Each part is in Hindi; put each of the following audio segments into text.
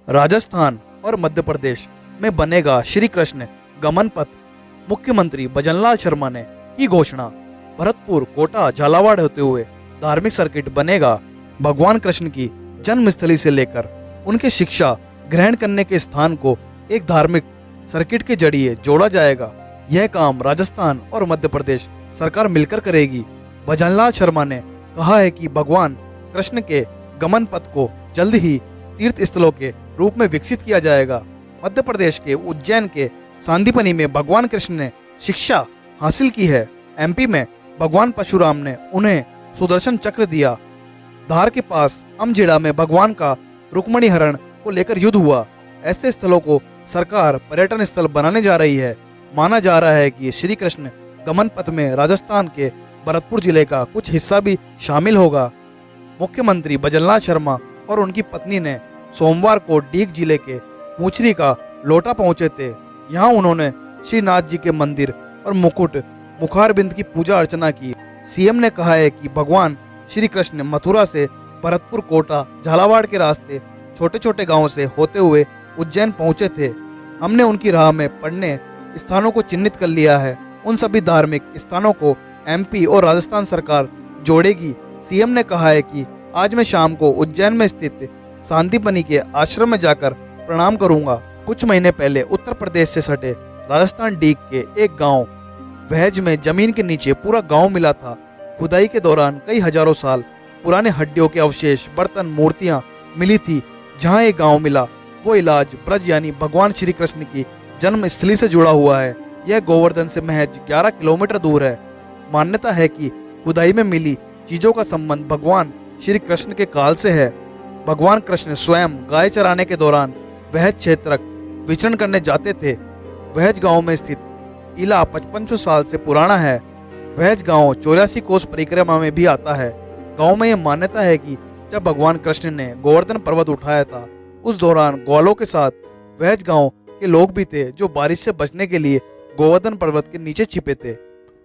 राजस्थान और मध्य प्रदेश में बनेगा श्री कृष्ण गमन पथ। मुख्यमंत्री भजनलाल शर्मा ने की घोषणा। भरतपुर, कोटा, झालावाड़ होते हुए धार्मिक सर्किट बनेगा। भगवान कृष्ण की जन्मस्थली से लेकर उनके शिक्षा ग्रहण करने के स्थान को एक धार्मिक सर्किट के जरिए जोड़ा जाएगा। यह काम राजस्थान और मध्य प्रदेश सरकार मिलकर करेगी। भजनलाल शर्मा ने कहा है कि भगवान कृष्ण के गमन पथ को जल्द ही तीर्थ स्थलों के रूप में विकसित किया जाएगा। मध्य प्रदेश के उज्जैन के सांदीपनि में भगवान कृष्ण ने शिक्षा हासिल की है। एमपी में भगवान परशुराम ने उन्हें सुदर्शन चक्र दिया। धार के पास अमझेड़ा में भगवान का रुक्मणी हरण को लेकर युद्ध हुआ। ऐसे स्थलों को सरकार पर्यटन स्थल बनाने जा रही है। माना जा रहा है कि श्री कृष्ण गमन पथ में राजस्थान के भरतपुर जिले का कुछ हिस्सा भी शामिल होगा। मुख्यमंत्री भजनलाल शर्मा और उनकी पत्नी ने सोमवार को डीग जिले के मुचरी का लोटा पहुंचे थे। यहाँ उन्होंने श्रीनाथ जी के मंदिर और मुकुट मुखारबिंद की पूजा अर्चना की। सीएम ने कहा है कि भगवान श्री कृष्ण मथुरा से भरतपुर, कोटा, झालावाड़ के रास्ते छोटे छोटे गांवों से होते हुए उज्जैन पहुंचे थे। हमने उनकी राह में पड़ने स्थानों को चिन्हित कर लिया है। उन सभी धार्मिक स्थानों को एमपी और राजस्थान सरकार जोड़ेगी। सीएम ने कहा है कि आज मैं शाम को उज्जैन में स्थित सांदीपनि के आश्रम में जाकर प्रणाम करूंगा। कुछ महीने पहले उत्तर प्रदेश से सटे राजस्थान डीग के एक गांव वहज में जमीन के नीचे पूरा गांव मिला था। खुदाई के दौरान कई हजारों साल पुराने हड्डियों के अवशेष, बर्तन, मूर्तियां मिली थी। जहां एक गांव मिला वो इलाज ब्रज यानी भगवान श्री कृष्ण की जन्मस्थली से जुड़ा हुआ है। यह गोवर्धन से महज 11 किलोमीटर दूर है। मान्यता है कि खुदाई में मिली चीजों का संबंध भगवान श्री कृष्ण के काल से है। भगवान कृष्ण स्वयं गाय चराने के दौरान वहज क्षेत्र विचरण करने जाते थे। वहज गांव में स्थित किला 5500 साल से पुराना है। वहज गांव 84 कोस परिक्रमा में भी आता है। गांव में यह मान्यता है कि जब भगवान कृष्ण ने गोवर्धन पर्वत उठाया था उस दौरान ग्वालों के साथ वहज गांव के लोग भी थे जो बारिश से बचने के लिए गोवर्धन पर्वत के नीचे छिपे थे।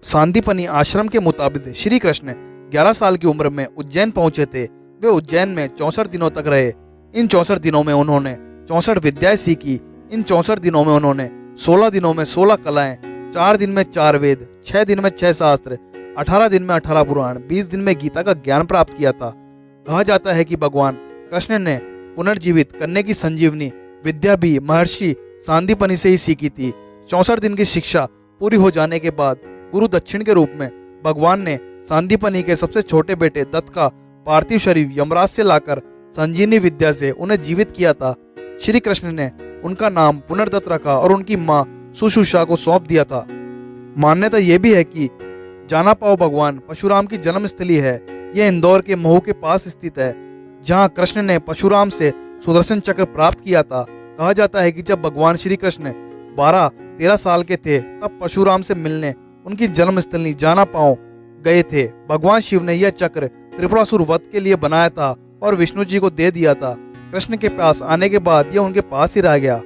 सांदीपनि आश्रम के मुताबिक श्री कृष्ण 11 साल की उम्र में उज्जैन पहुंचे थे। वे उज्जैन में 64 दिनों तक रहे। इन 64 दिनों में उन्होंने 64 विद्याएं सीखी। इन 64 दिनों में उन्होंने 16 दिनों में 16 कलाएं, 4 दिन में 4 वेद, 6 दिन में 6 शास्त्र, 18 दिन में 18 पुराण, 20 दिन में गीता का ज्ञान प्राप्त किया था। कहा जाता है कि भगवान कृष्ण ने पुनर्जीवित करने की संजीवनी विद्या भी महर्षि सांदीपनि से ही सीखी थी। 64 दिन की शिक्षा पूरी हो जाने के बाद गुरु दक्षिण के रूप में भगवान ने सांदीपनि के सबसे छोटे बेटे दत्त का पार्थिव शरीर यमराज से लाकर संजीवनी विद्या से उन्हें जीवित किया था। श्री कृष्ण ने उनका नाम पुनर्दत्त रखा और उनकी मां सुषुषा को सौंप दिया था। मान्यता यह भी है कि जानापाव भगवान परशुराम की जन्मस्थली है। यह इंदौर के महू के पास स्थित है जहां कृष्ण ने परशुराम से सुदर्शन चक्र प्राप्त किया था। कहा जाता है कि जब भगवान श्री कृष्ण 12-13 साल के थे तब परशुराम से मिलने उनकी जन्मस्थली जानापाव गए थे। भगवान शिव ने यह चक्र त्रिपुरासुर वध के लिए बनाया था और विष्णु जी को दे दिया था। कृष्ण के पास आने के बाद यह उनके पास ही रह गया।